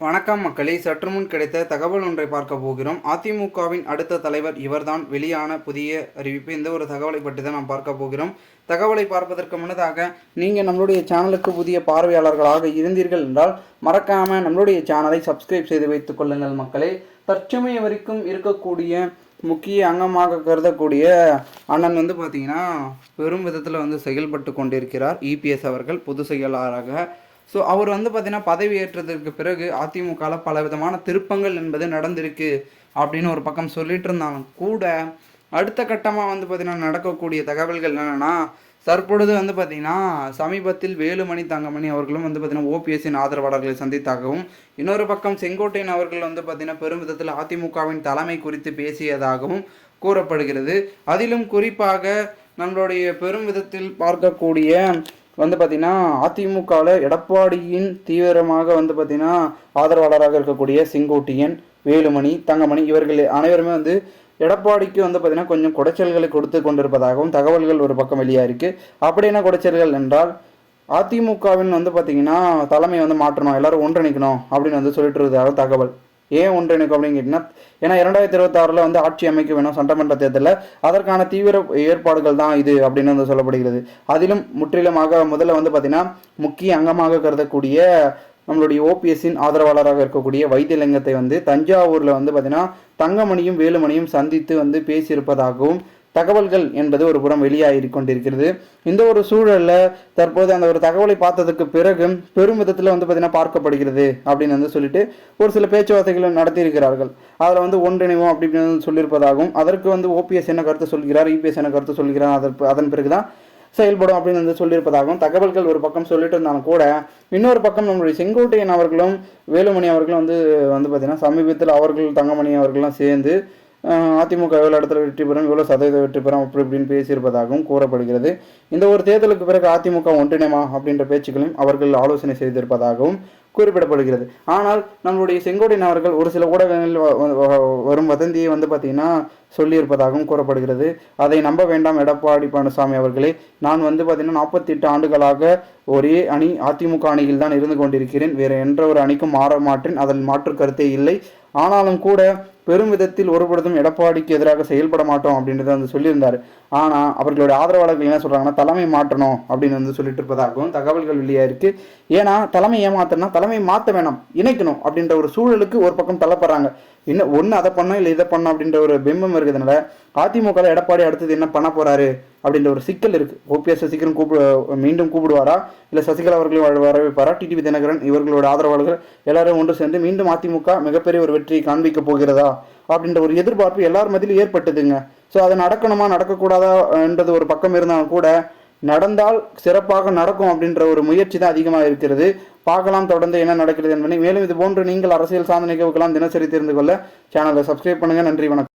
வணக்கம் மக்களே, சற்று முன் கிடைத்த தகவல் ஒன்றை பார்க்க போகிறோம். அதிமுகவின் அடுத்த தலைவர் இவர்தான் வெளியான புதிய அறிவிப்பு. இந்த ஒரு தகவலை பற்றி தான் நாம் பார்க்க போகிறோம். தகவலை பார்ப்பதற்கு முன்னதாக நீங்கள் நம்மளுடைய சேனலுக்கு புதிய பார்வையாளர்களாக இருந்தீர்கள் என்றால் மறக்காமல் நம்மளுடைய சேனலை சப்ஸ்கிரைப் செய்து வைத்துக் கொள்ளுங்கள் மக்களே. தற்சமயம் வரைக்கும் இருக்கக்கூடிய முக்கிய அங்கமாக கருதக்கூடிய அண்ணன் பார்த்திங்கன்னா பெரும் விதத்தில் செயல்பட்டு கொண்டிருக்கிறார். இபிஎஸ் அவர்கள் பொதுச் செயலாளராக. ஸோ அவர் பார்த்திங்கன்னா பதவி ஏற்றதற்கு பிறகு அதிமுகவில் பல விதமான திருப்பங்கள் என்பது நடந்திருக்கு அப்படின்னு ஒரு பக்கம் சொல்லிட்டு இருந்தாலும் கூட அடுத்த கட்டமாக பார்த்திங்கன்னா நடக்கக்கூடிய தகவல்கள் என்னென்னா, தற்பொழுது பார்த்திங்கன்னா சமீபத்தில் வேலுமணி தங்கமணி அவர்களும் பார்த்திங்கன்னா ஓபிஎஸ்ஸின் ஆதரவாளர்களை சந்தித்தாகவும், இன்னொரு பக்கம் செங்கோட்டையன் அவர்கள் பார்த்திங்கன்னா பெரும் விதத்தில் அதிமுகவின் தலைமை குறித்து பேசியதாகவும் கூறப்படுகிறது. அதிலும் குறிப்பாக நம்மளுடைய பெரும் விதத்தில் பார்க்கக்கூடிய பார்த்திங்கன்னா அதிமுகவில் எடப்பாடியின் தீவிரமாக பார்த்திங்கன்னா ஆதரவாளராக இருக்கக்கூடிய செங்கோட்டையன், வேலுமணி, தங்கமணி இவர்கள் அனைவருமே எடப்பாடிக்கு பார்த்திங்கன்னா கொஞ்சம் குடைச்சல்களை கொடுத்து கொண்டிருப்பதாகவும் தகவல்கள் ஒரு பக்கம் வெளியாக இருக்குது. அப்படி என்ன குடைச்சல்கள் என்றால், அதிமுகவின் பார்த்திங்கன்னா தலைமை மாற்றணும், எல்லோரும் ஒன்றிணைக்கணும் அப்படின்னு சொல்லிட்டு இருக்கிறதாக தகவல். ஏன் ஒன்றிணைக்கும் அப்படின்னு கேட்டிங்கன்னா, ஏன்னா 2026 ஆட்சி அமைக்க வேணும் சட்டமன்ற தேர்தலில், அதற்கான தீவிர ஏற்பாடுகள் தான் இது அப்படின்னு சொல்லப்படுகிறது. அதிலும் முற்றிலுமாக முதல்ல பார்த்திங்கன்னா முக்கிய அங்கமாக கருதக்கூடிய நம்மளுடைய ஓபிஎஸ்ஸின் ஆதரவாளராக இருக்கக்கூடிய வைத்தியலிங்கத்தை தஞ்சாவூரில் பார்த்திங்கன்னா தங்கமணியும் வேலுமணியும் சந்தித்து பேசியிருப்பதாகவும் தகவல்கள் என்பது ஒரு புறம் வெளியாகி கொண்டிருக்கிறது. இந்த ஒரு சூழலில் தற்போது அந்த ஒரு தகவலை பார்த்ததுக்கு பிறகு பெரும் விதத்தில் பார்த்திங்கன்னா பார்க்கப்படுகிறது அப்படின்னு சொல்லிட்டு ஒரு சில பேச்சுவார்த்தைகளை நடத்தியிருக்கிறார்கள். அதில் ஒன்றிணைவோம் அப்படின்னு சொல்லியிருப்பதாகவும், அதற்கு ஓபிஎஸ் என்ன கருத்து சொல்கிறார், இபிஎஸ் என்ன கருத்து சொல்கிறார், அதன் பிறகுதான் செயல்படும் அப்படின்னு சொல்லியிருப்பதாகவும் தகவல்கள் ஒரு பக்கம் சொல்லிட்டு இருந்தாலும் கூட, இன்னொரு பக்கம் நம்மளுடைய செங்கோட்டையன் அவர்களும் வேலுமணி அவர்களும் பார்த்திங்கன்னா சமீபத்தில் அவர்கள் தங்கமணி அவர்கள்லாம் சேர்ந்து அதிமுக எவ்வளோ இடத்துல வெற்றி பெறும், எவ்வளோ சதவீத வெற்றி பெறும் அப்படி இப்படின்னு பேசியிருப்பதாகவும் கூறப்படுகிறது. இந்த ஒரு தேர்தலுக்கு பிறகு அதிமுக ஒன்றிணைமா அப்படின்ற பேச்சுக்களையும் அவர்கள் ஆலோசனை செய்திருப்பதாகவும் குறிப்பிடப்படுகிறது. ஆனால் நம்மளுடைய செங்கோட்டையன் அவர்கள் ஒரு சில ஊடகங்களில் வரும் வதந்தியை பார்த்திங்கன்னா சொல்லியிருப்பதாகவும் கூறப்படுகிறது. அதை நம்ப வேண்டாம் எடப்பாடி பழனிசாமி அவர்களே, நான் பார்த்திங்கன்னா 48 ஆண்டுகளாக ஒரே அணி அதிமுக அணியில் தான் இருந்து கொண்டிருக்கிறேன், வேறு என்ற ஒரு அணிக்கும் மாற மாட்டேன், அதில் மாற்று கருத்தே இல்லை. ஆனாலும் கூட பெரும் விதத்தில் ஒருபொழுதும் எடப்பாடிக்கு எதிராக செயல்பட மாட்டோம் அப்படின்றத சொல்லியிருந்தார். ஆனால் அவர்களுடைய ஆதரவாளர்கள் என்ன சொல்கிறாங்கன்னா, தலைமை மாற்றணும் அப்படின்னு சொல்லிட்டு இருப்பதாகவும் தகவல்கள் வெளியாக இருக்குது. ஏன்னா தலைமை ஏமாத்தனா, தலைமை மாற்ற வேணாம், இணைக்கணும் அப்படின்ற ஒரு சூழலுக்கு ஒரு பக்கம் தள்ளப்படுறாங்க. இன்னும் ஒன்று அதை பண்ணோம் இல்லை இதை பண்ணோம் அப்படின்ற ஒரு பிம்பம் இருக்கிறதுனால அதிமுகவில் எடப்பாடி அடுத்தது என்ன பண்ண போகிறாரு அப்படின்ற ஒரு சிக்கல் இருக்குது. ஓபிஎஸ் சீக்கிரம் மீண்டும் கூப்பிடுவாரா, இல்லை சசிகலா அவர்களையும் வரவேற்பாரா, டிடிவி தினகரன் இவர்களோட ஆதரவாளர்கள் எல்லாரும் ஒன்று சேர்ந்து மீண்டும் அதிமுக மிகப்பெரிய ஒரு வெற்றியை காண்பிக்க போகிறதா அப்படின்ற ஒரு எதிர்பார்ப்பு எல்லார் மத்தியிலும் ஏற்பட்டதுங்க. ஸோ அது நடக்கணுமா நடக்கக்கூடாதா என்றது ஒரு பக்கம் இருந்தாலும் கூட, நடந்தால் சிறப்பாக நடக்கும் அப்படின்ற ஒரு முயற்சி தான் அதிகமாக இருக்கிறது. பார்க்கலாம் தொடர்ந்து என்ன நடக்கிறது என்பதை. மேலும் இது போன்று நீங்கள் அரசியல் சார்ந்த நிகழ்வுகளாம் தினசரி தெரிந்து கொள்ள சேனலை சப்ஸ்கிரைப் பண்ணுங்கள். நன்றி, வணக்கம்.